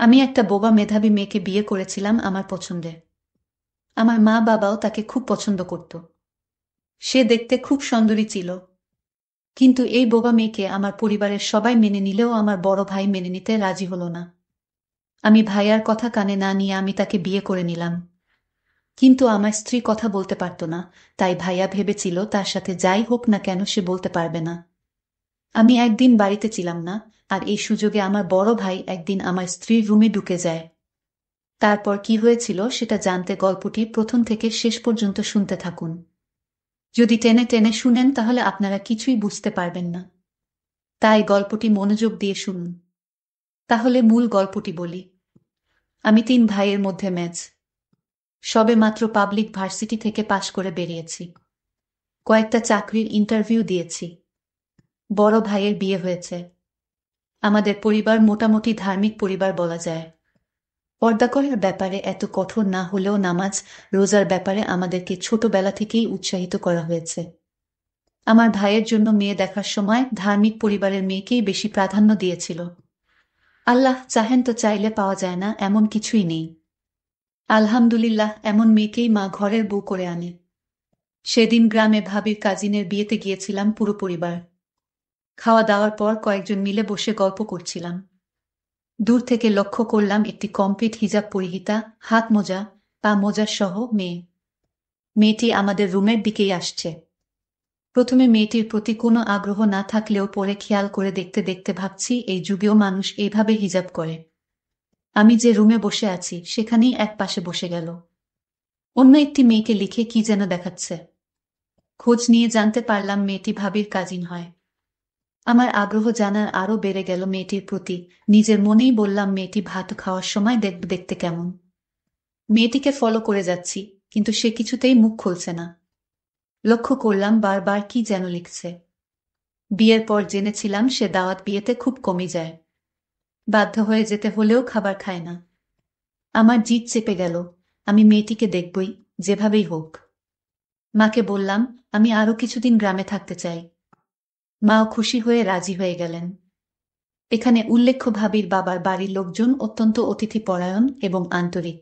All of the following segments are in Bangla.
আমি একটা বোবা মেধাবী মেয়েকে বিয়ে করেছিলাম আমার পছন্দে। আমার মা বাবাও তাকে খুব পছন্দ করত। সে দেখতে খুব সুন্দরী ছিল। কিন্তু এই বোবা মেয়েকে আমার পরিবারের সবাই মেনে নিলেও আমার বড় ভাই মেনে নিতে রাজি হলো না। আমি ভাইয়ার কথা কানে না নিয়ে আমি তাকে বিয়ে করে নিলাম। কিন্তু আমার স্ত্রী কথা বলতে পারত না, তাই ভাইয়া ভেবেছিল তার সাথে যাই হোক না কেন সে বলতে পারবে না। আমি একদিন বাড়িতে ছিলাম না, আর এই সুযোগে আমার বড় ভাই একদিন আমার স্ত্রীর রুমে ঢুকে যায়। তারপর কি হয়েছিল সেটা জানতে গল্পটি প্রথম থেকে শেষ পর্যন্ত শুনতে থাকুন। যদি টেনে টেনে শুনেন তাহলে আপনারা কিছুই বুঝতে পারবেন না। তাই গল্পটি মনোযোগ দিয়ে শুনুন। তাহলে মূল গল্পটি বলি। আমি তিন ভাইয়ের মধ্যে ম্যাচ। সবে মাত্র পাবলিক ভার্সিটি থেকে পাশ করে বেরিয়েছি। কয়েকটা চাকরির ইন্টারভিউ দিয়েছি। বড় ভাইয়ের বিয়ে হয়েছে। আমাদের পরিবার মোটামুটি ধার্মিক পরিবার বলা যায়। পর্দা করার ব্যাপারে এত কঠোর না হলেও নামাজ রোজার ব্যাপারে আমাদেরকে ছোটবেলা থেকেই উৎসাহিত করা হয়েছে। আমার ভাইয়ের জন্য মেয়ে দেখার সময় ধার্মিক পরিবারের মেয়েকেই বেশি প্রাধান্য দিয়েছিল। আল্লাহ চাহেন তো চাইলে পাওয়া যায় না এমন কিছুই নেই। আলহামদুলিল্লাহ, এমন মেয়েকেই মা ঘরের বউ করে আনে। সেদিন গ্রামে ভাবির কাজিনের বিয়েতে গিয়েছিলাম পুরো পরিবার। খাওয়া দাওয়ার পর কয়েকজন মিলে বসে গল্প করছিলাম। দূর থেকে লক্ষ্য করলাম একটি কমপ্লিট হিজাব পরিহিতা, হাত মোজা, পা মোজা সহ মেয়ে। মেয়েটি আমাদের রুমের দিকেই আসছে। প্রথমে মেয়েটির প্রতি কোনো আগ্রহ না থাকলেও পরে খেয়াল করে দেখতে দেখতে ভাবছি এই যুগেও মানুষ এইভাবে হিজাব করে। আমি যে রুমে বসে আছি সেখানেই এক পাশে বসে গেল। অন্য একটি মেয়েকে লিখে কি যেন দেখাচ্ছে। খোঁজ নিয়ে জানতে পারলাম মেয়েটি ভাবির কাজিন হয়। আমার আগ্রহ জানার আরও বেড়ে গেল মেয়েটির প্রতি। নিজের মনেই বললাম মেয়েটি ভাত খাওয়ার সময় দেখব দেখতে কেমন। মেয়েটিকে ফলো করে যাচ্ছি, কিন্তু সে কিছুতেই মুখ খুলছে না। লক্ষ্য করলাম বারবার কি যেন লিখছে। বিয়ের পর জেনেছিলাম সে দাওয়াত বিয়েতে খুব কমই যায়। বাধ্য হয়ে যেতে হলেও খাবার খায় না। আমার জিদ চেপে গেল। আমি মেয়েটিকে দেখবই, যেভাবেই হোক। মাকে বললাম আমি আরো কিছুদিন গ্রামে থাকতে চাই। মাও খুশি হয়ে রাজি হয়ে গেলেন। এখানে উল্লেখ্য ভাবির বাবার বাড়ির লোকজন অত্যন্ত অতিথিপরায়ণ এবং আন্তরিক।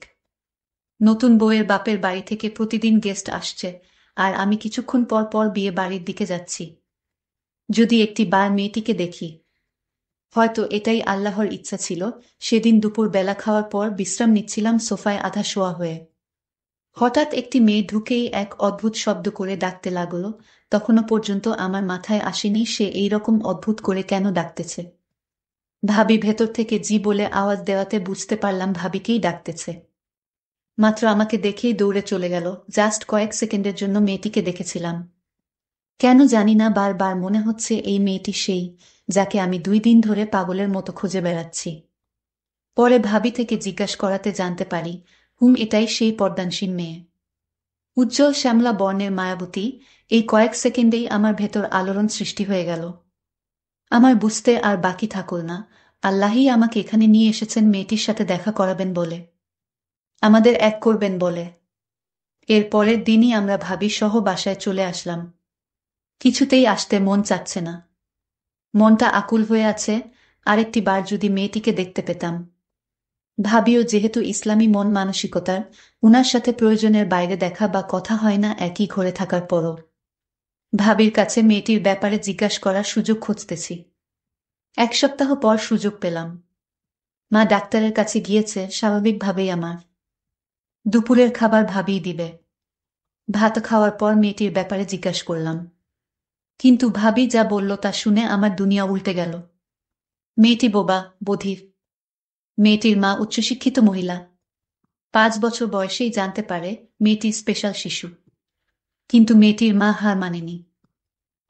নতুন বউয়ের বাপের বাড়ি থেকে প্রতিদিন গেস্ট আসছে, আর আমি কিছুক্ষণ পর পর বিয়ে বাড়ির দিকে যাচ্ছি। যদি একটি বার মেয়েটিকে দেখি। হয়তো এটাই আল্লাহর ইচ্ছা ছিল। সেদিন দুপুর বেলা খাওয়ার পর বিশ্রাম নিচ্ছিলাম সোফায় আধা শোয়া হয়ে। হঠাৎ একটি মেয়ে ঢুকেই এক অদ্ভুত শব্দ করে ডাকতে লাগলো। তখনও পর্যন্ত আমার মাথায় আসেনি সে এইরকম অদ্ভুত করে কেন ডাকতেছে। ভাবি ভেতর থেকে জি বলে আওয়াজ দেওয়াতে বুঝতে পারলাম ভাবিকেই ডাকতেছে। মাত্র আমাকে দেখেই দৌড়ে চলে গেল। জাস্ট কয়েক সেকেন্ডের জন্য মেয়েটিকে দেখেছিলাম। কেন জানি না বারবার মনে হচ্ছে এই মেয়েটি সেই, যাকে আমি 2 দিন ধরে পাগলের মতো খুঁজে বেড়াচ্ছি। পরে ভাবি থেকে জিজ্ঞাসা করাতে জানতে পারি, এটাই সেই পর্দানসীন মেয়ে। উজ্জ্বল শ্যামলা বর্ণের মায়াবতী। এই কয়েক সেকেন্ডেই আমার ভেতর আলোড়ন সৃষ্টি হয়ে গেল। আমার বুঝতে আর বাকি থাকল না, আল্লাহই আমাকে এখানে নিয়ে এসেছেন মেয়েটির সাথে দেখা করাবেন বলে, আমাদের এক করবেন বলে। এর পরের দিনই আমরা ভাবি সহ বাসায় চলে আসলাম। কিছুতেই আসতে মন চাচ্ছে না। মনটা আকুল হয়ে আছে, আরেকটি বার যদি মেয়েটিকে দেখতে পেতাম। ভাবিও যেহেতু ইসলামী মন মানসিকতার, উনার সাথে প্রয়োজনের বাইরে দেখা বা কথা হয় না একই ঘরে থাকার পরও। ভাবির কাছে মেয়েটির ব্যাপারে জিজ্ঞাসা করার সুযোগ খুঁজতেছি। 1 সপ্তাহ পর সুযোগ পেলাম। মা ডাক্তারের কাছে গিয়েছে, স্বাভাবিকভাবেই আমার দুপুরের খাবার ভাবিই দিবে। ভাত খাওয়ার পর মেয়েটির ব্যাপারে জিজ্ঞাসা করলাম, কিন্তু ভাবি যা বলল তা শুনে আমার দুনিয়া উল্টে গেল। মেয়েটি বোবা, বধির। মেয়েটির মা উচ্চশিক্ষিত মহিলা। 5 বছর বয়সেই জানতে পারে মেয়েটি স্পেশাল শিশু। কিন্তু মেয়েটির মা হার মানেনি।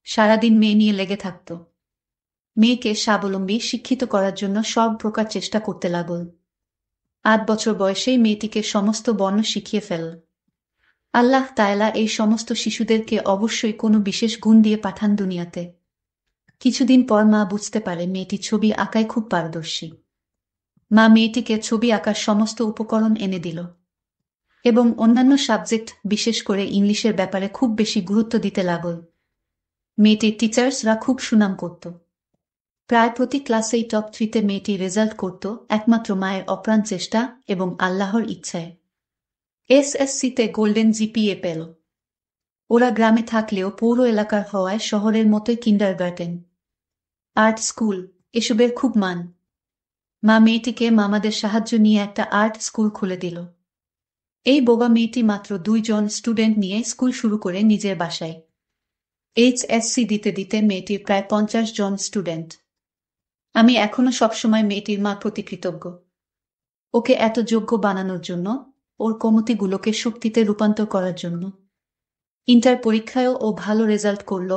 সারাদিন মেয়ে নিয়ে লেগে থাকত। মেয়েকে স্বাবলম্বী শিক্ষিত করার জন্য সব প্রকার চেষ্টা করতে লাগল। 8 বছর বয়সেই মেয়েটিকে সমস্ত বর্ণ শিখিয়ে ফেলল। আল্লাহ তাআলা এই সমস্ত শিশুদেরকে অবশ্যই কোনো বিশেষ গুণ দিয়ে পাঠান দুনিয়াতে। কিছুদিন পর মা বুঝতে পারে মেয়েটি ছবি আঁকায় খুব পারদর্শী। মা মেয়েটিকে ছবি আঁকার সমস্ত উপকরণ এনে দিল এবং অন্যান্য সাবজেক্ট, বিশেষ করে ইংলিশের ব্যাপারে খুব বেশি গুরুত্ব দিতে লাগল। মেয়েটির টিচার্সরা খুব সুনাম করত। প্রায় প্রতি ক্লাসেই টপ 3-তে মেয়েটি রেজাল্ট করত একমাত্র মায়ের অপ্রাণ চেষ্টা এবং আল্লাহর ইচ্ছায়। এসএসসিতে গোল্ডেন জিপিএ পেল। ওরা গ্রামে থাকলেও পৌর এলাকার হওয়ায় শহরের মতোই কিন্ডারগার্টেন, আর্ট স্কুল এসবের খুব মান। মা মেয়েটিকে মামাদের সাহায্য নিয়ে একটা আর্ট স্কুল খুলে দিল। এই বোবা মেয়েটি মাত্র 2 জন স্টুডেন্ট নিয়ে স্কুল শুরু করে নিজের বাসায়। এইচএসসি দিতে দিতে মেয়েটির প্রায় 50 জন স্টুডেন্ট। আমি এখনো সবসময় মেয়েটির মা প্রতি কৃতজ্ঞ। ওকে এত যোগ্য বানানোর জন্য, ওর কমতিগুলোকে শক্তিতে রূপান্তর করার জন্য। ইন্টার পরীক্ষায়ও ও ভালো রেজাল্ট করল,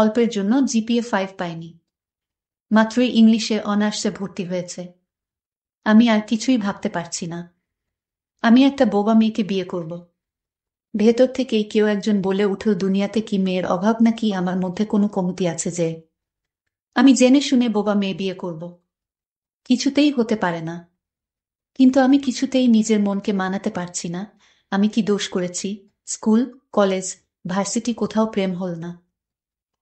অল্পের জন্য জিপিএ 5 পায়নি। মাত্রই ইংলিশে অনার্সে ভর্তি হয়েছে। আমি আর কিছুই ভাবতে পারছি না। আমি একটা বোবা মেয়েকে বিয়ে করব। ভেতর থেকেই কেউ একজন বলে উঠল, দুনিয়াতে কি মেয়ের অভাব নাকি আমার মধ্যে কোনো কমতি আছে যে আমি জেনে শুনে বোবা মেয়ে বিয়ে করব? কিছুতেই হতে পারে না। কিন্তু আমি কিছুতেই নিজের মনকে মানাতে পারছি না। আমি কি দোষ করেছি? স্কুল, কলেজ, ভার্সিটি কোথাও প্রেম হল না।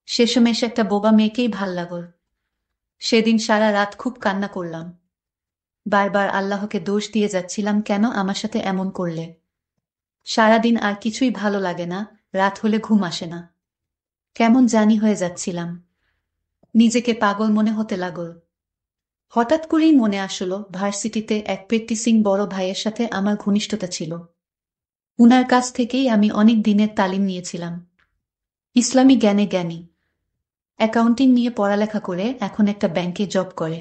শেষমেশ একটা বোবা মেয়েকেই ভাল লাগল। সেদিন সারা রাত খুব কান্না করলাম। বারবার আল্লাহকে দোষ দিয়ে যাচ্ছিলাম, কেন আমার সাথে এমন করলে? সারাদিন আর কিছুই ভালো লাগে না, রাত হলে ঘুম আসে না। কেমন জানি হয়ে যাচ্ছিলাম। নিজেকে পাগল মনে হতে লাগল। হঠাৎ করেই মনে আসলো, ভার্সিটিতে এক প্র্যাকটিসিং বড় ভাইয়ের সাথে আমার ঘনিষ্ঠতা ছিল। উনার কাছ থেকেই আমি অনেক দিনের তালিম নিয়েছিলাম। ইসলামী জ্ঞানে জ্ঞানী। অ্যাকাউন্টিং নিয়ে পড়ালেখা করে এখন একটা ব্যাংকে জব করে।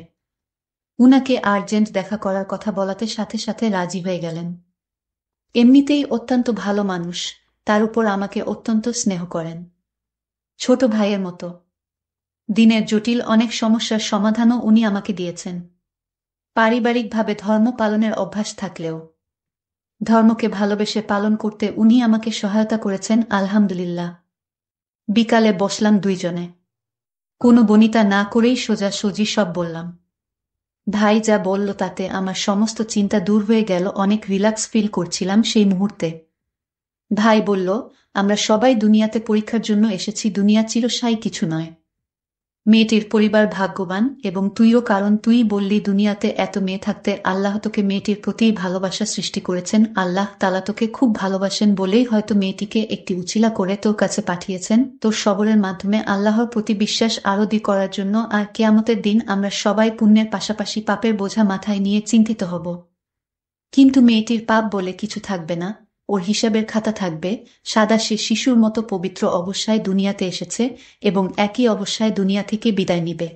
উনাকে আর্জেন্ট দেখা করার কথা বলাতে সাথে সাথে রাজি হয়ে গেলেন। এমনিতেই অত্যন্ত ভালো মানুষ, তার উপর আমাকে অত্যন্ত স্নেহ করেন, ছোট ভাইয়ের মতো। দিনের জটিল অনেক সমস্যার সমাধানও উনি আমাকে দিয়েছেন। পারিবারিকভাবে ধর্ম পালনের অভ্যাস থাকলেও ধর্মকে ভালোবেসে পালন করতে উনি আমাকে সহায়তা করেছেন, আলহামদুলিল্লাহ। বিকালে বসলাম দুইজনে। কোনো বনিতা না করেই সোজাসুজি সব বললাম। ভাই যা বলল তাতে আমার সমস্ত চিন্তা দূর হয়ে গেল, অনেক রিল্যাক্স ফিল করছিলাম সেই মুহূর্তে। ভাই বলল, আমরা সবাই দুনিয়াতে পরীক্ষার জন্য এসেছি, দুনিয়া চিরস্থায়ী কিছু নয়। মেয়েটির পরিবার ভাগ্যবান এবং তুইও, কারণ তুই বললি দুনিয়াতে এত মেয়ে থাকতে আল্লাহ তোকে মেয়েটির প্রতি ভালোবাসা সৃষ্টি করেছেন। আল্লাহ তাআলা তোকে খুব ভালোবাসেন বলেই হয়তো মেয়েটিকে একটি উছিলা করে তোর কাছে পাঠিয়েছেন, তোর সবরের মাধ্যমে আল্লাহর প্রতি বিশ্বাস আরো দৃঢ় করার জন্য। আর কিয়ামতের দিন আমরা সবাই পুণ্যের পাশাপাশি পাপের বোঝা মাথায় নিয়ে চিন্তিত হব। কিন্তু মেয়েটির পাপ বলে কিছু থাকবে না, ওর হিসাবের খাতা থাকবে সাদা। সে শিশুর মতো পবিত্র অবস্থায় দুনিয়াতে এসেছে এবং একই অবস্থায় দুনিয়া থেকে বিদায় নিবে।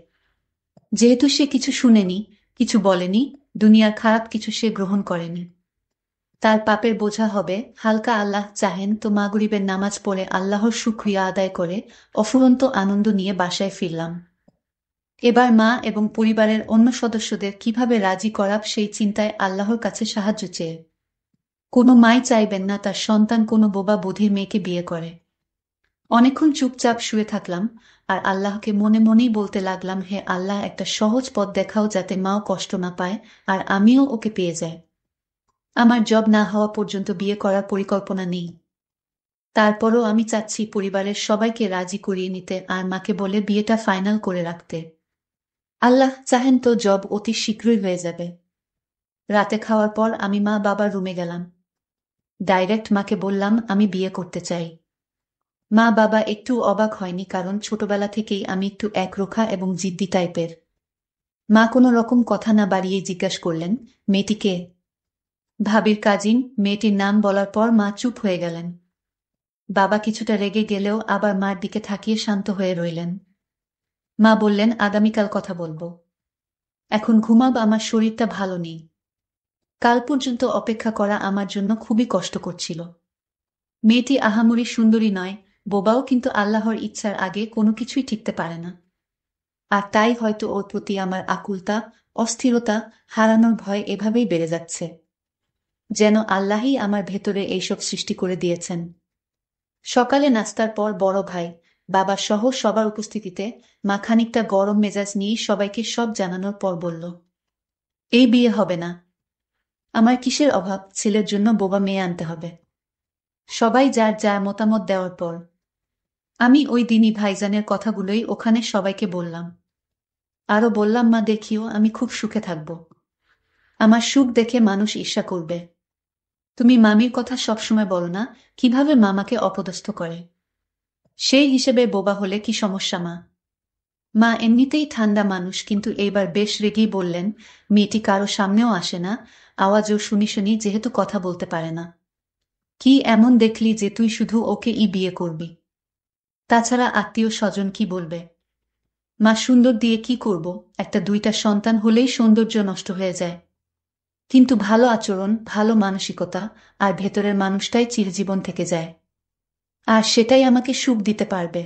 যেহেতু সে কিছু শুনেনি, কিছু বলেনি, দুনিয়ার খারাপ কিছু সে গ্রহণ করেনি, তার পাপের বোঝা হবে হালকা। আল্লাহ চাহেন তো মাগরিবের নামাজ পড়ে আল্লাহর শুকরিয়া আদায় করে অফুরন্ত আনন্দ নিয়ে বাসায় ফিরলাম। এবার মা এবং পরিবারের অন্য সদস্যদের কিভাবে রাজি করাব সেই চিন্তায় আল্লাহর কাছে সাহায্য চেয়ে। কোনো মাই চাইবেন না তার সন্তান কোনো বোবা বধির মেয়েকে বিয়ে করে। অনেকক্ষণ চুপচাপ শুয়ে থাকলাম আর আল্লাহকে মনে মনেই বলতে লাগলাম, হে আল্লাহ, একটা সহজ পথ দেখাও যাতে মাও কষ্ট না পায় আর আমিও ওকে পেয়ে যাই। আমার জব না হওয়া পর্যন্ত বিয়ে করার পরিকল্পনা নেই। তারপরও আমি চাচ্ছি পরিবারের সবাইকে রাজি করিয়ে নিতে আর মাকে বলে বিয়েটা ফাইনাল করে রাখতে। আল্লাহ চাহেন তো জব অতি শীঘ্রই হয়ে যাবে। রাতে খাওয়ার পর আমি মা বাবার রুমে গেলাম। ডাইরেক্ট মাকে বললাম আমি বিয়ে করতে চাই। মা বাবা একটু অবাক হয়নি, কারণ ছোটবেলা থেকেই আমি একটু একরোখা এবং জিদ্দি টাইপের। মা কোনো রকম কথা না বাড়িয়ে জিজ্ঞাসা করলেন, মেয়েটি কে? ভাবির কাজিন। মেয়েটির নাম বলার পর মা চুপ হয়ে গেলেন। বাবা কিছুটা রেগে গেলেও আবার মার দিকে তাকিয়ে শান্ত হয়ে রইলেন। মা বললেন, আগামীকাল কথা বলবো, এখন ঘুমাব, আমার শরীরটা ভালো নেই। কাল পর্যন্ত অপেক্ষা করা আমার জন্য খুবই কষ্ট করছিল। মেয়েটি আহামরি সুন্দরী নয়, বোবাও, কিন্তু আল্লাহর ইচ্ছার আগে কোনো কিছুই টিকতে পারে না। আর তাই হয়তো ওর প্রতি আমার আকুলতা, অস্থিরতা, হারানোর ভয় এভাবেই বেড়ে যাচ্ছে। যেন আল্লাহই আমার ভেতরে এইসব সৃষ্টি করে দিয়েছেন। সকালে নাস্তার পর বড় ভাই, বাবা সহ সবার উপস্থিতিতে মা খানিকটা গরম মেজাজ নিয়ে সবাইকে সব জানানোর পর বলল, এই বিয়ে হবে না। আমার কিসের অভাব, ছেলের জন্য বোবা মেয়ে আনতে হবে। সবাই যার যার মতামত দেওয়ার পর আমি ওই দিনই ভাইজানের কথাগুলোই ওখানে সবাইকে বললাম। আরো বললাম, মা দেখিও, আমি খুব সুখে থাকব। আমার সুখ দেখে মানুষ ঈর্ষা করবে। তুমি মামির কথা সবসময় বলো না, কিভাবে মামাকে অপদস্থ করে। সেই হিসেবে বোবা হলে কি সমস্যা মা? মা এমনিতেই ঠান্ডা মানুষ, কিন্তু এইবার বেশ রেগেই বললেন, মেয়েটি কারো সামনেও আসে না, আওয়াজও শুনি শুনি, যেহেতু কথা বলতে পারে না। কি এমন দেখলি যে তুই শুধু ওকে বিয়ে করবি? তাছাড়া আত্মীয় স্বজন কি বলবে? মা, সুন্দর দিয়ে কি করব? একটা দুইটা সন্তান হলেই সৌন্দর্য নষ্ট হয়ে যায়। কিন্তু ভালো আচরণ, ভালো মানসিকতা আর ভেতরের মানুষটাই চিরজীবন থেকে যায়। আর সেটাই আমাকে সুখ দিতে পারবে।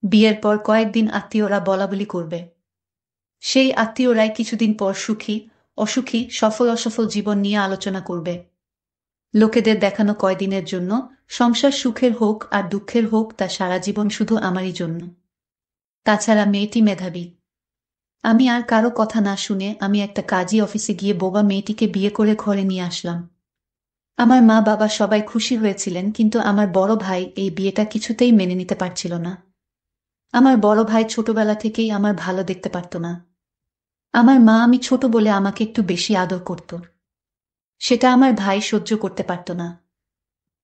বিয়ের পর কয়েকদিন আত্মীয়রা বলাবলি করবে। সেই আত্মীয়রাই কিছুদিন পর সুখী, অসুখী, সফল অসফল জীবন নিয়ে আলোচনা করবে। লোকেদের দেখানো কয়দিনের জন্য, সংসার সুখের হোক আর দুঃখের হোক, তা সারা জীবন শুধু আমারই জন্য। তাছাড়া মেয়েটি মেধাবী। আমি আর কারো কথা না শুনে আমি একটা কাজী অফিসে গিয়ে বোবা মেয়েটিকে বিয়ে করে ঘরে নিয়ে আসলাম। আমার মা বাবা সবাই খুশি হয়েছিলেন, কিন্তু আমার বড় ভাই এই বিয়েটা কিছুতেই মেনে নিতে পারছিল না। আমার বড় ভাই ছোটবেলা থেকেই আমার ভালো দেখতে পারত না। আমার মা আমি ছোট বলে আমাকে একটু বেশি আদর করত। সেটা আমার ভাই সহ্য করতে পারত না।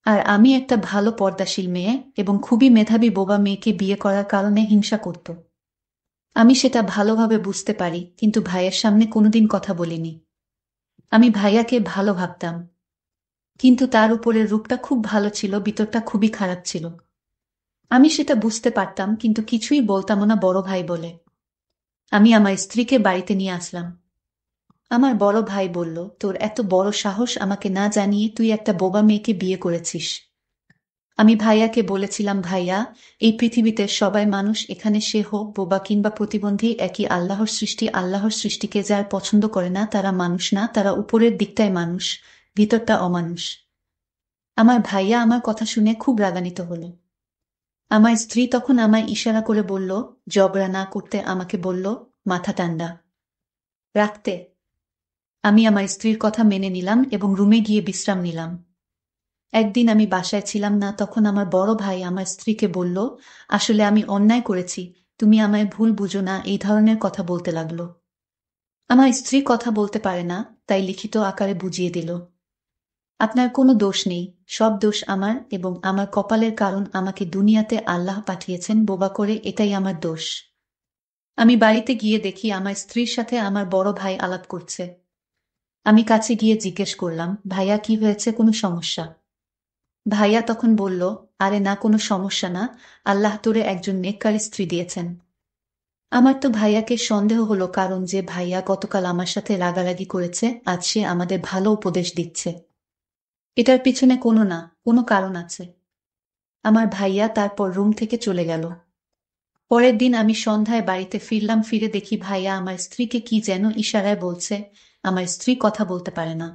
আর আমি একটা ভালো পর্দাশীল মেয়ে এবং খুবই মেধাবী বোবা মেয়েকে বিয়ে করার কারণে হিংসা করত। আমি সেটা ভালোভাবে বুঝতে পারি, কিন্তু ভাইয়ের সামনে কোনোদিন কথা বলিনি। আমি ভাইয়াকে ভালো ভাবতাম, কিন্তু তার উপরের রূপটা খুব ভালো ছিল, ভিতরটা খুবই খারাপ ছিল। আমি সেটা বুঝতে পারতাম, কিন্তু কিছুই বলতাম না বড় ভাই বলে। আমি আমার স্ত্রীকে বাড়িতে নিয়ে আসলাম। আমার বড় ভাই বলল, তোর এত বড় সাহস, আমাকে না জানিয়ে তুই একটা বোবা মেয়েকে বিয়ে করেছিস। আমি ভাইয়াকে বলেছিলাম, ভাইয়া, এই পৃথিবীতে সবাই মানুষ, এখানে সে হোক বোবা কিংবা প্রতিবন্ধী, একই আল্লাহর সৃষ্টি। আল্লাহর সৃষ্টিকে যারা পছন্দ করে না তারা মানুষ না, তারা উপরের দিকটাই মানুষ, ভিতরটা অমানুষ। আমার ভাইয়া আমার কথা শুনে খুব রাগান্বিত হল। আমার স্ত্রী তখন আমায় ইশারা করে বলল, ঝগড়া না করতে, আমাকে বলল মাথা ঠান্ডা রাখতে। আমি আমার স্ত্রীর কথা মেনে নিলাম এবং রুমে গিয়ে বিশ্রাম নিলাম। একদিন আমি বাসায় ছিলাম না, তখন আমার বড় ভাই আমার স্ত্রীকে বলল, আসলে আমি অন্যায় করেছি, তুমি আমায় ভুল বুঝো না, এই ধরনের কথা বলতে লাগলো। আমার স্ত্রী কথা বলতে পারে না, তাই লিখিত আকারে বুঝিয়ে দিল, আপনার কোনো দোষ নেই, সব দোষ আমার এবং আমার কপালের, কারণ আমাকে দুনিয়াতে আল্লাহ পাঠিয়েছেন বোবা করে, এটাই আমার দোষ। আমি বাড়িতে গিয়ে দেখি আমার স্ত্রীর সাথে আমার বড় ভাই আলাপ করছে। আমি কাছে গিয়ে জিজ্ঞেস করলাম, ভাইয়া কি হয়েছে, কোনো সমস্যা? ভাইয়া তখন বলল, আরে না, কোনো সমস্যা না, আল্লাহ তোরে একজন নেককার স্ত্রী দিয়েছেন। আমার তো ভাইয়াকে সন্দেহ হলো, কারণ যে ভাইয়া গতকাল আমার সাথে রাগারাগি করেছে, আজ সে আমাদের ভালো উপদেশ দিচ্ছে। এটার পিছনে কোনো কারণ আছে। আমার ভাইয়া তারপর রুম থেকে চলে গেল। পরের দিন আমি সন্ধ্যায় বাড়িতে ফিরলাম, ফিরে দেখি ভাইয়া আমার স্ত্রীকে কি যেন ইশারায় বলছে। আমার স্ত্রী কথা বলতে পারে না,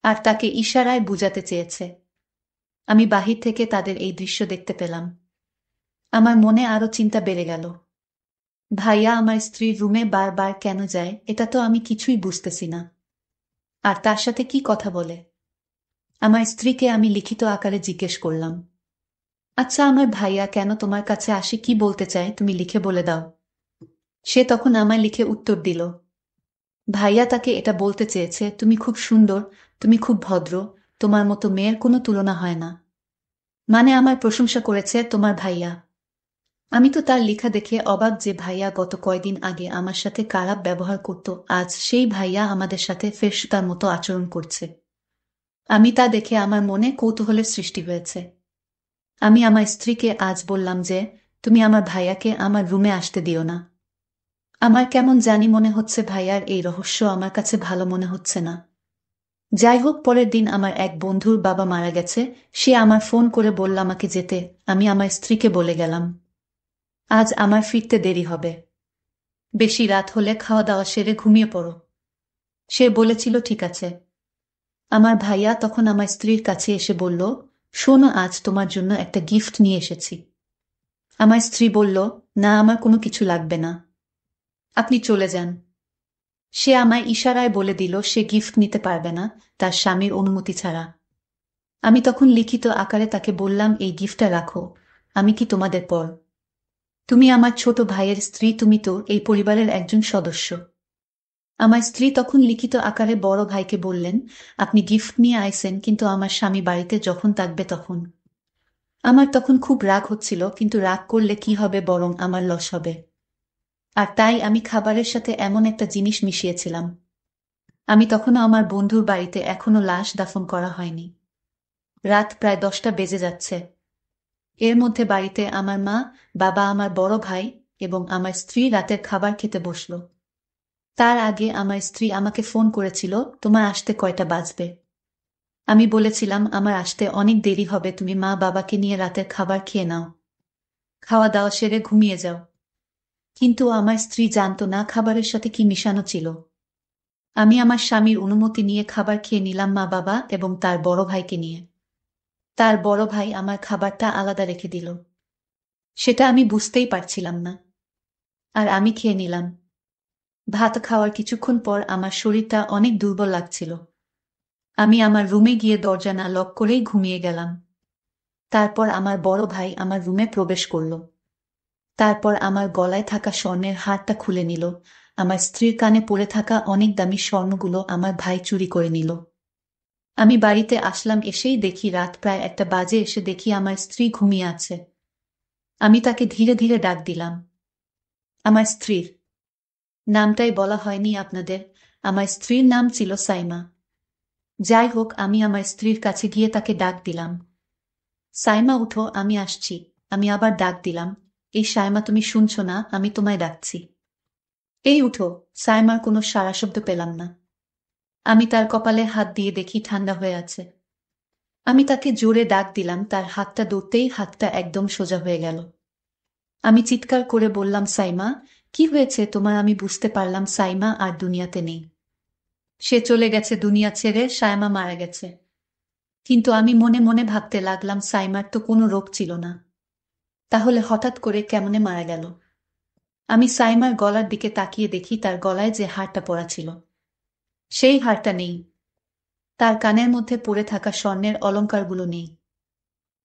আর তাকে ইশারায় বুঝাতে চেয়েছে। আমি বাহির থেকে তাদের এই দৃশ্য দেখতে পেলাম। আমার মনে আরো চিন্তা বেড়ে গেল। ভাইয়া আমার স্ত্রীর রুমে বারবার কেন যায়, এটা তো আমি কিছুই বুঝতেছি না। আর তার সাথে কি কথা বলে? আমার স্ত্রীকে আমি লিখিত আকারে জিজ্ঞেস করলাম, আচ্ছা, আমার ভাইয়া কেন তোমার কাছে আসে, কি বলতে চায়, তুমি লিখে বলে দাও। সে তখন আমায় লিখে উত্তর দিল, ভাইয়া তাকে এটা বলতে চেয়েছে, তুমি খুব সুন্দর, তুমি খুব ভদ্র, তোমার মতো মেয়ের কোনো তুলনা হয় না। মানে আমার প্রশংসা করেছে তোমার ভাইয়া। আমি তো তার লেখা দেখে অবাক, যে ভাইয়া গত কয়দিন আগে আমার সাথে খারাপ ব্যবহার করত, আজ সেই ভাইয়া আমাদের সাথে ফেরেশতার মতো আচরণ করছে। আমি তা দেখে আমার মনে কৌতূহলের সৃষ্টি হয়েছে। আমি আমার স্ত্রীকে আজ বললাম যে, তুমি আমার ভাইয়াকে আমার রুমে আসতে দিও না। আমার কেমন জানি মনে হচ্ছে ভাইয়ার এই রহস্য আমার কাছে ভালো মনে হচ্ছে না। যাই হোক, পরের দিন আমার এক বন্ধুর বাবা মারা গেছে। সে আমার ফোন করে বলল আমাকে যেতে। আমি আমার স্ত্রীকে বলে গেলাম, আজ আমার ফিরতে দেরি হবে, বেশি রাত হলে খাওয়া দাওয়া সেরে ঘুমিয়ে পড়ো। সে বলেছিল ঠিক আছে। আমার ভাইয়া তখন আমার স্ত্রীর কাছে এসে বলল, শোনো, আজ তোমার জন্য একটা গিফট নিয়ে এসেছি। আমার স্ত্রী বলল, না, আমার কোনো কিছু লাগবে না, আপনি চলে যান। সে আমায় ইশারায় বলে দিল সে গিফট নিতে পারবে না তার স্বামীর অনুমতি ছাড়া। আমি তখন লিখিত আকারে তাকে বললাম, এই গিফটটা রাখো, আমি কি তোমাদের পর? তুমি আমার ছোট ভাইয়ের স্ত্রী, তুমি তো এই পরিবারের একজন সদস্য। আমার স্ত্রী তখন লিখিত আকারে বড় ভাইকে বললেন, আপনি গিফট নিয়ে আইছেন, কিন্তু আমার স্বামী বাড়িতে যখন থাকবে তখন। আমার তখন খুব রাগ হচ্ছিল, কিন্তু রাগ করলে কি হবে, বরং আমার লস হবে। আর তাই আমি খাবারের সাথে এমন একটা জিনিস মিশিয়েছিলাম। আমি তখনও আমার বন্ধুর বাড়িতে, এখনো লাশ দাফন করা হয়নি। রাত প্রায় 10টা বেজে যাচ্ছে। এর মধ্যে বাড়িতে আমার মা, বাবা, আমার বড় ভাই এবং আমার স্ত্রী রাতের খাবার খেতে বসল। তার আগে আমার স্ত্রী আমাকে ফোন করেছিল, তোমার আসতে কয়টা বাজবে? আমি বলেছিলাম, আমার আসতে অনেক দেরি হবে, তুমি মা বাবাকে নিয়ে রাতের খাবার খেয়ে নাও, খাওয়া দাওয়া সেরে ঘুমিয়ে যাও। কিন্তু আমার স্ত্রী জানতো না খাবারের সাথে কি মিশানো ছিল। আমি আমার স্বামীর অনুমতি নিয়ে খাবার খেয়ে নিলাম, মা বাবা এবং তার বড় ভাইকে নিয়ে। তার বড় ভাই আমার খাবারটা আলাদা রেখে দিল। সেটা আমি বুঝতেই পারছিলাম না। আর আমি খেয়ে নিলাম। ভাত খাওয়ার কিছুক্ষণ পর আমার শরীরটা অনেক দুর্বল লাগছিল। আমি আমার রুমে গিয়ে দরজা না লক করেই ঘুমিয়ে গেলাম। তারপর আমার বড় ভাই আমার রুমে প্রবেশ করল। তারপর আমার গলায় থাকা স্বর্ণের হারটা খুলে নিল। আমার স্ত্রীর কানে পড়ে থাকা অনেক দামি স্বর্ণগুলো আমার ভাই চুরি করে নিল। আমি বাড়িতে আসলাম, এসেই দেখি রাত প্রায় 1টা বাজে। এসে দেখি আমার স্ত্রী ঘুমিয়ে আছে। আমি তাকে ধীরে ধীরে ডাক দিলাম। আমার স্ত্রীর নামটাই বলা হয়নি আপনাদের। আমার স্ত্রীর নাম ছিল সাইমা। যাই হোক, আমি আমার স্ত্রীর কাছে গিয়ে তাকে ডাক দিলাম, সাইমা উঠো, আমি আসছি। আমি আবার ডাক দিলাম, এই সাইমা, তুমি শুনছো না? আমি তোমায় ডাকছি, এই উঠো। সাইমার কোনো সাড়া শব্দ পেলাম না। আমি তার কপালে হাত দিয়ে দেখি ঠান্ডা হয়ে আছে। আমি তাকে জোরে ডাক দিলাম, তার হাতটা ধরতেই হাতটা একদম সোজা হয়ে গেল। আমি চিৎকার করে বললাম, সাইমা, কি হয়েছে তোমার? আমি বুঝতে পারলাম সাইমা আর দুনিয়াতে নেই। সে চলে গেছে দুনিয়া ছেড়ে, সাইমা মারা গেছে। কিন্তু আমি মনে মনে ভাবতে লাগলাম, সাইমার তো কোনো রোগ ছিল না, তাহলে হঠাৎ করে কেমনে মারা গেল? আমি সাইমার গলার দিকে তাকিয়ে দেখি তার গলায় যে হারটা পরা ছিল, সেই হারটা নেই। তার কানের মধ্যে পড়ে থাকা স্বর্ণের অলংকারগুলো নেই।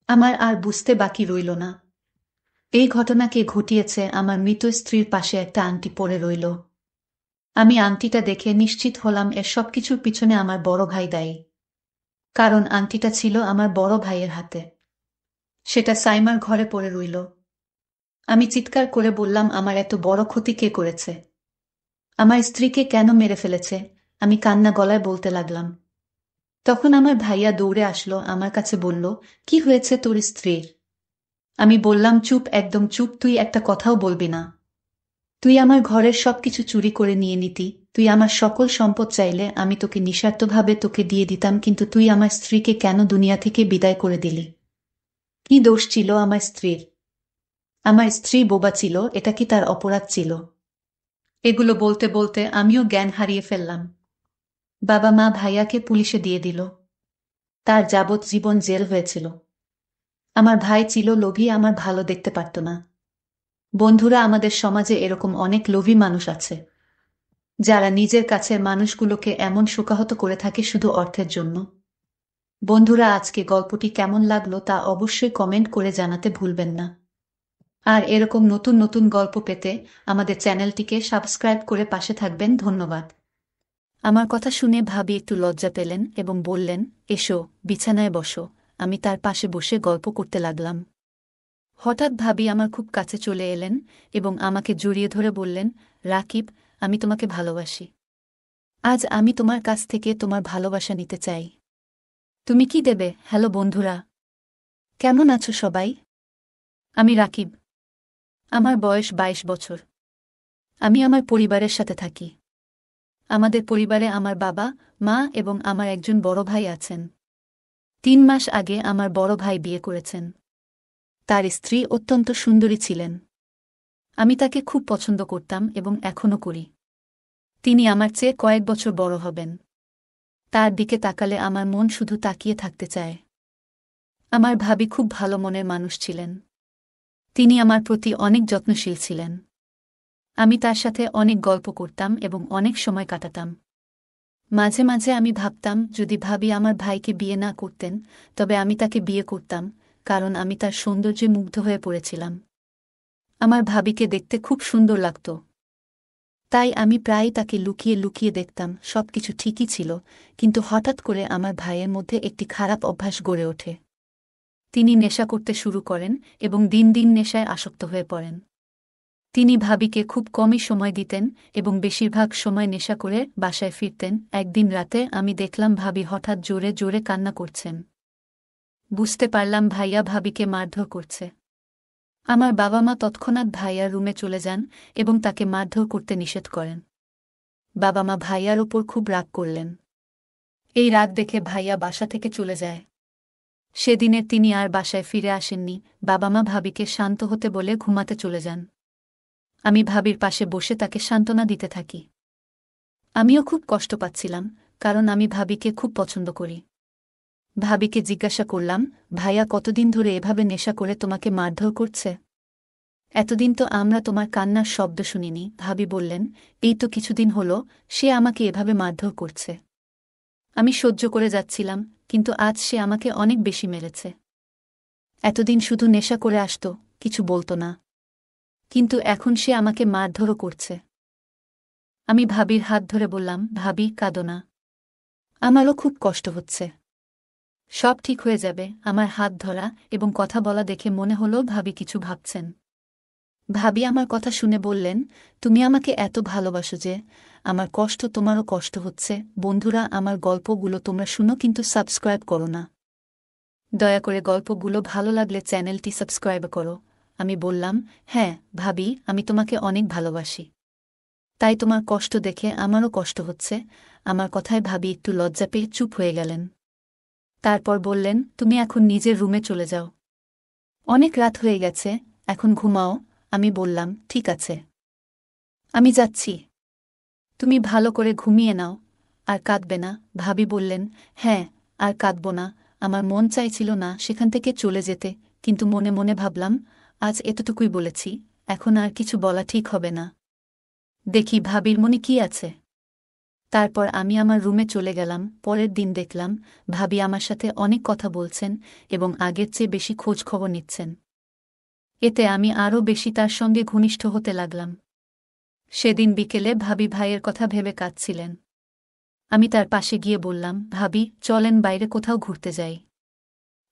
আমার আর বুঝতে বাকি রইল না, এই ঘটনাকে ঘটিয়েছে আমার মৃত স্ত্রীর পাশে একটা আংটি পড়ে রইল। আমি আংটিটা দেখে নিশ্চিত হলাম এর সবকিছুর পিছনে আমার বড় ভাই দায়ী। কারণ আংটিটা ছিল আমার বড় ভাইয়ের হাতে। সেটা সাইমার ঘরে পড়ে রইল। আমি চিৎকার করে বললাম, আমার এত বড় ক্ষতি কে করেছে? আমার স্ত্রীকে কেন মেরে ফেলেছে? আমি কান্না গলায় বলতে লাগলাম। তখন আমার ভাইয়া দৌড়ে আসলো, আমার কাছে বলল, কি হয়েছে তোর স্ত্রীর? আমি বললাম, চুপ, একদম চুপ, তুই একটা কথাও বলবি না। তুই আমার ঘরের সবকিছু চুরি করে নিয়ে নিতি, তুই আমার সকল সম্পদ চাইলে আমি তোকে নিঃস্বার্থভাবে তোকে দিয়ে দিতাম, কিন্তু তুই আমার স্ত্রীকে কেন দুনিয়া থেকে বিদায় করে দিলি? কি দোষ ছিল আমার স্ত্রীর? আমার স্ত্রী বোবা ছিল, এটা কি তার অপরাধ ছিল? এগুলো বলতে বলতে আমিও জ্ঞান হারিয়ে ফেললাম। বাবা মা ভাইয়াকে পুলিশে দিয়ে দিল। তার যাবজ্জীবন জেল হয়েছিল। আমার ভাই ছিল লোভী, আমার ভালো দেখতে পারত না। বন্ধুরা, আমাদের সমাজে এরকম অনেক লোভী মানুষ আছে, যারা নিজের কাছের মানুষগুলোকে এমন শোকাহত করে থাকে শুধু অর্থের জন্য। বন্ধুরা, আজকে গল্পটি কেমন লাগলো তা অবশ্যই কমেন্ট করে জানাতে ভুলবেন না। আর এরকম নতুন নতুন গল্প পেতে আমাদের চ্যানেলটিকে সাবস্ক্রাইব করে পাশে থাকবেন। ধন্যবাদ। আমার কথা শুনে ভাবি একটু লজ্জা পেলেন এবং বললেন, এসো, বিছানায় বসো। আমি তার পাশে বসে গল্প করতে লাগলাম। হঠাৎ ভাবি আমার খুব কাছে চলে এলেন এবং আমাকে জড়িয়ে ধরে বললেন, রাকিব, আমি তোমাকে ভালোবাসি। আজ আমি তোমার কাছ থেকে তোমার ভালোবাসা নিতে চাই। তুমি কি দেবে? হ্যালো বন্ধুরা, কেমন আছো সবাই? আমি রাকিব। আমার বয়স 22 বছর। আমি আমার পরিবারের সাথে থাকি। আমাদের পরিবারে আমার বাবা, মা এবং আমার একজন বড় ভাই আছেন। 3 মাস আগে আমার বড় ভাই বিয়ে করেছেন। তার স্ত্রী অত্যন্ত সুন্দরী ছিলেন। আমি তাকে খুব পছন্দ করতাম এবং এখনও করি। তিনি আমার চেয়ে কয়েক বছর বড় হবেন। তার দিকে তাকালে আমার মন শুধু তাকিয়ে থাকতে চায়। আমার ভাবি খুব ভালো মনের মানুষ ছিলেন। তিনি আমার প্রতি অনেক যত্নশীল ছিলেন। আমি তার সাথে অনেক গল্প করতাম এবং অনেক সময় কাটাতাম। মাঝে মাঝে আমি ভাবতাম, যদি ভাবি আমার ভাইকে বিয়ে না করতেন তবে আমি তাকে বিয়ে করতাম, কারণ আমি তার সৌন্দর্যে মুগ্ধ হয়ে পড়েছিলাম। আমার ভাবিকে দেখতে খুব সুন্দর লাগত, তাই আমি প্রায়ই তাকে লুকিয়ে লুকিয়ে দেখতাম। সবকিছু ঠিকই ছিল, কিন্তু হঠাৎ করে আমার ভাইয়ের মধ্যে একটি খারাপ অভ্যাস গড়ে ওঠে। তিনি নেশা করতে শুরু করেন এবং দিন দিন নেশায় আসক্ত হয়ে পড়েন। তিনি ভাবিকে খুব কমই সময় দিতেন এবং বেশিরভাগ সময় নেশা করে বাসায় ফিরতেন। একদিন রাতে আমি দেখলাম ভাবি হঠাৎ জোরে জোরে কান্না করছেন। বুঝতে পারলাম ভাইয়া ভাবিকে মারধর করছে। আমার বাবা মা তৎক্ষণাৎ ভাইয়ার রুমে চলে যান এবং তাকে মারধর করতে নিষেধ করেন। বাবা মা ভাইয়ার ওপর খুব রাগ করলেন। এই রাগ দেখে ভাইয়া বাসা থেকে চলে যায়। সেদিনে তিনি আর বাসায় ফিরে আসেননি। বাবা মা ভাবিকে শান্ত হতে বলে ঘুমাতে চলে যান। আমি ভাবির পাশে বসে তাকে সান্ত্বনা দিতে থাকি। আমিও খুব কষ্ট পাচ্ছিলাম, কারণ আমি ভাবিকে খুব পছন্দ করি। ভাবিকে জিজ্ঞাসা করলাম, ভাইয়া কতদিন ধরে এভাবে নেশা করে তোমাকে মারধর করছে? এতদিন তো আমরা তোমার কান্নার শব্দ শুনিনি। ভাবি বললেন, এই তো কিছুদিন হলো সে আমাকে এভাবে মারধর করছে। আমি সহ্য করে যাচ্ছিলাম, কিন্তু আজ সে আমাকে অনেক বেশি মেরেছে। এতদিন শুধু নেশা করে আসত, কিছু বলতো না, কিন্তু এখন সে আমাকে মারধরও করছে। আমি ভাবির হাত ধরে বললাম, ভাবি কাঁদো না, আমারও খুব কষ্ট হচ্ছে, সব ঠিক হয়ে যাবে। আমার হাত ধরা এবং কথা বলা দেখে মনে হলো ভাবি কিছু ভাবছেন। ভাবি আমার কথা শুনে বললেন, তুমি আমাকে এত ভালোবাসো যে আমার কষ্ট তোমারও কষ্ট হচ্ছে। বন্ধুরা, আমার গল্পগুলো তোমরা শুনো, কিন্তু সাবস্ক্রাইব করো না। দয়া করে গল্পগুলো ভালো লাগলে চ্যানেলটি সাবস্ক্রাইব করো। আমি বললাম, হ্যাঁ ভাবি, আমি তোমাকে অনেক ভালোবাসি, তাই তোমার কষ্ট দেখে আমারও কষ্ট হচ্ছে। আমার কথায় ভাবি একটু লজ্জা পেয়ে চুপ হয়ে গেলেন। তারপর বললেন, তুমি এখন নিজের রুমে চলে যাও, অনেক রাত হয়ে গেছে, এখন ঘুমাও। আমি বললাম, ঠিক আছে, আমি যাচ্ছি, তুমি ভালো করে ঘুমিয়ে নাও, আর কাঁদবে না। ভাবি বললেন, হ্যাঁ, আর কাঁদব না। আমার মন চাইছিল না সেখান থেকে চলে যেতে, কিন্তু মনে মনে ভাবলাম, আজ এতটুকুই বলেছি, এখন আর কিছু বলা ঠিক হবে না। দেখি ভাবির মনে কি আছে। তারপর আমি আমার রুমে চলে গেলাম। পরের দিন দেখলাম ভাবি আমার সাথে অনেক কথা বলছেন এবং আগের চেয়ে বেশি খোঁজ খবর নিচ্ছেন। এতে আমি আরও বেশি তার সঙ্গে ঘনিষ্ঠ হতে লাগলাম। সেদিন বিকেলে ভাবি ভাইয়ের কথা ভেবে কাঁদছিলেন। আমি তার পাশে গিয়ে বললাম, ভাবি চলেন বাইরে কোথাও ঘুরতে যাই,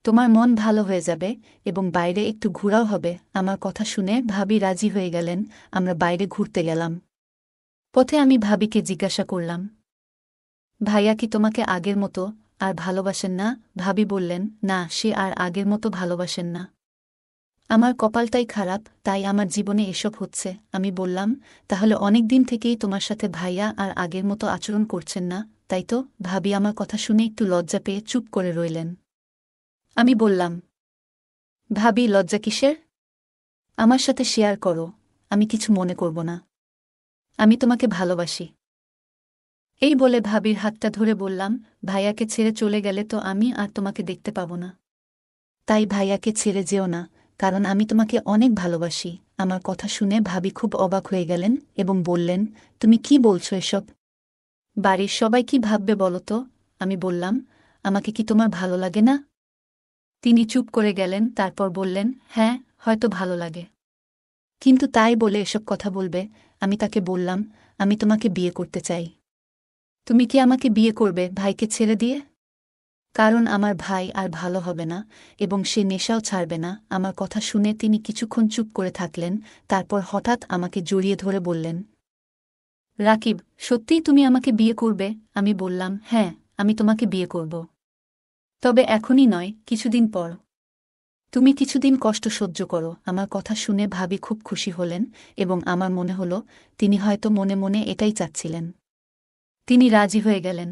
তোমার মন ভালো হয়ে যাবে এবং বাইরে একটু ঘোরাও হবে। আমার কথা শুনে ভাবি রাজি হয়ে গেলেন। আমরা বাইরে ঘুরতে গেলাম। পথে আমি ভাবিকে জিজ্ঞাসা করলাম, ভাইয়া কি তোমাকে আগের মতো আর ভালোবাসেন না? ভাবি বললেন, না, সে আর আগের মতো ভালোবাসেন না। আমার কপালটাই খারাপ, তাই আমার জীবনে এসব হচ্ছে। আমি বললাম, তাহলে অনেক দিন থেকেই তোমার সাথে ভাইয়া আর আগের মতো আচরণ করছেন না, তাই তো? ভাবি আমার কথা শুনে একটু লজ্জা পেয়ে চুপ করে রইলেন। আমি বললাম, ভাবি লজ্জা কিসের? আমার সাথে শেয়ার করো, আমি কিছু মনে করব না, আমি তোমাকে ভালোবাসি। এই বলে ভাবির হাতটা ধরে বললাম, ভাইয়াকে ছেড়ে চলে গেলে তো আমি আর তোমাকে দেখতে পাব না, তাই ভাইয়াকে ছেড়ে যেও না, কারণ আমি তোমাকে অনেক ভালোবাসি। আমার কথা শুনে ভাবি খুব অবাক হয়ে গেলেন এবং বললেন, তুমি কি বলছো এসব? বাড়ির সবাই কি ভাববে বলো তো? আমি বললাম, আমাকে কি তোমার ভালো লাগে না? তিনি চুপ করে গেলেন, তারপর বললেন, হ্যাঁ, হয়তো ভালো লাগে, কিন্তু তাই বলে এসব কথা বলবে? আমি তাকে বললাম, আমি তোমাকে বিয়ে করতে চাই। তুমি কি আমাকে বিয়ে করবে ভাইকে ছেড়ে দিয়ে? কারণ আমার ভাই আর ভালো হবে না এবং সে নেশাও ছাড়বে না। আমার কথা শুনে তিনি কিছুক্ষণ চুপ করে থাকলেন, তারপর হঠাৎ আমাকে জড়িয়ে ধরে বললেন, রাকিব, সত্যিই তুমি আমাকে বিয়ে করবে? আমি বললাম, হ্যাঁ, আমি তোমাকে বিয়ে করব, তবে এখনই নয়, কিছুদিন পর। তুমি কিছুদিন কষ্ট সহ্য করো। আমার কথা শুনে ভাবি খুব খুশি হলেন এবং আমার মনে হল তিনি হয়তো মনে মনে এটাই চাচ্ছিলেন। তিনি রাজি হয়ে গেলেন।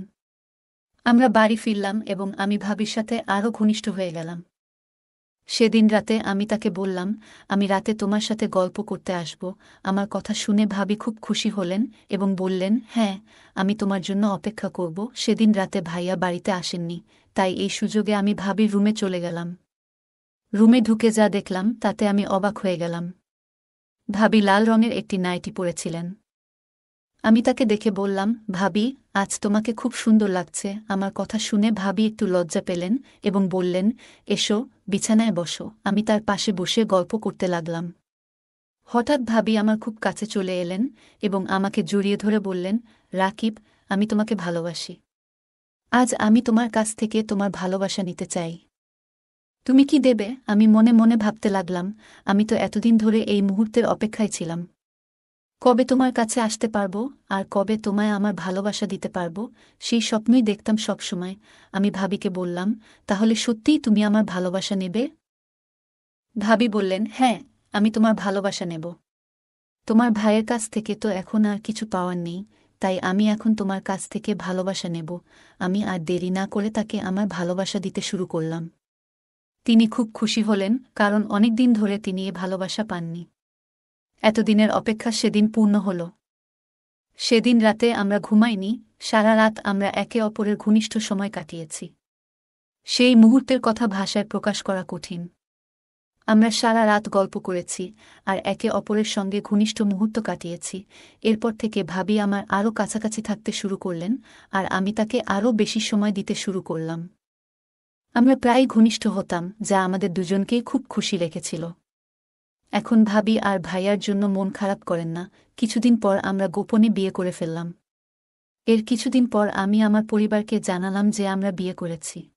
আমরা বাড়ি ফিরলাম এবং আমি ভাবির সাথে আরও ঘনিষ্ঠ হয়ে গেলাম। সেদিন রাতে আমি তাকে বললাম, আমি রাতে তোমার সাথে গল্প করতে আসব। আমার কথা শুনে ভাবি খুব খুশি হলেন এবং বললেন, হ্যাঁ, আমি তোমার জন্য অপেক্ষা করব। সেদিন রাতে ভাইয়া বাড়িতে আসেননি, তাই এই সুযোগে আমি ভাবির রুমে চলে গেলাম। রুমে ঢুকে যা দেখলাম তাতে আমি অবাক হয়ে গেলাম। ভাবি লাল রঙের একটি নাইটি পরেছিলেন। আমি তাকে দেখে বললাম, ভাবি, আজ তোমাকে খুব সুন্দর লাগছে। আমার কথা শুনে ভাবি একটু লজ্জা পেলেন এবং বললেন, এসো, বিছানায় বসো। আমি তার পাশে বসে গল্প করতে লাগলাম। হঠাৎ ভাবি আমার খুব কাছে চলে এলেন এবং আমাকে জড়িয়ে ধরে বললেন, রাকিব, আমি তোমাকে ভালোবাসি। আজ আমি তোমার কাছ থেকে তোমার ভালোবাসা নিতে চাই। তুমি কি দেবে? আমি মনে মনে ভাবতে লাগলাম, আমি তো এতদিন ধরে এই মুহূর্তের অপেক্ষায় ছিলাম। কবে তোমার কাছে আসতে পারবো আর কবে তোমায় আমার ভালোবাসা দিতে পারবো, সেই স্বপ্নই দেখতাম সবসময়। আমি ভাবিকে বললাম, তাহলে সত্যিই তুমি আমার ভালোবাসা নেবে? ভাবি বললেন, হ্যাঁ, আমি তোমার ভালোবাসা নেব। তোমার ভাইয়ের কাছ থেকে তো এখন আর কিছু পাওয়ার নেই, তাই আমি এখন তোমার কাছ থেকে ভালোবাসা নেব। আমি আর দেরি না করে তাকে আমার ভালোবাসা দিতে শুরু করলাম। তিনি খুব খুশি হলেন, কারণ অনেকদিন ধরে তিনি এ ভালোবাসা পাননি। এতদিনের অপেক্ষা সেদিন পূর্ণ হল। সেদিন রাতে আমরা ঘুমাইনি, সারা রাত আমরা একে অপরের ঘনিষ্ঠ সময় কাটিয়েছি। সেই মুহূর্তের কথা ভাষায় প্রকাশ করা কঠিন। আমরা সারা রাত গল্প করেছি আর একে অপরের সঙ্গে ঘনিষ্ঠ মুহূর্ত কাটিয়েছি। এরপর থেকে ভাবি আমার আরও কাছাকাছি থাকতে শুরু করলেন আর আমি তাকে আরও বেশি সময় দিতে শুরু করলাম। আমরা প্রায় ঘনিষ্ঠ হতাম, যা আমাদের দুজনকেই খুব খুশি রেখেছিল। এখন ভাবি আর ভাইয়ার জন্য মন খারাপ করেন না। কিছুদিন পর আমরা গোপনে বিয়ে করে ফেললাম। এর কিছুদিন পর আমি আমার পরিবারকে জানালাম যে আমরা বিয়ে করেছি।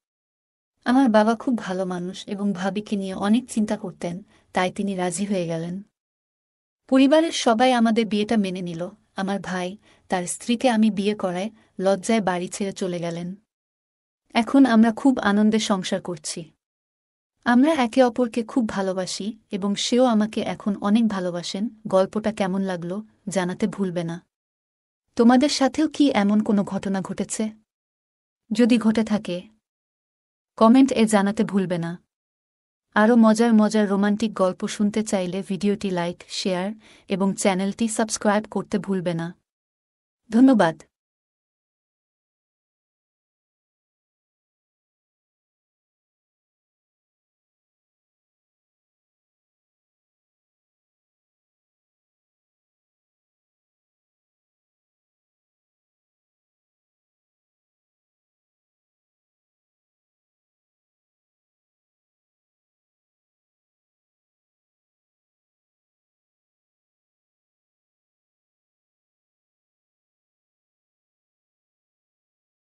আমার বাবা খুব ভালো মানুষ এবং ভাবিকে নিয়ে অনেক চিন্তা করতেন, তাই তিনি রাজি হয়ে গেলেন। পরিবারের সবাই আমাদের বিয়েটা মেনে নিল। আমার ভাই তার স্ত্রীকে আমি বিয়ে করায় লজ্জায় বাড়ি ছেড়ে চলে গেলেন। এখন আমরা খুব আনন্দে সংসার করছি। আমরা একে অপরকে খুব ভালোবাসি এবং সেও আমাকে এখন অনেক ভালোবাসেন। গল্পটা কেমন লাগলো জানাতে ভুলবে না। তোমাদের সাথেও কি এমন কোনো ঘটনা ঘটেছে? যদি ঘটে থাকে, কমেন্ট জানাতে ভুলবে না। আরও মজার মজার রোমান্টিক গল্প শুনতে চাইলে ভিডিওটি লাইক, শেয়ার এবং চ্যানেলটি সাবস্ক্রাইব করতে ভুলবে না। ধন্যবাদ।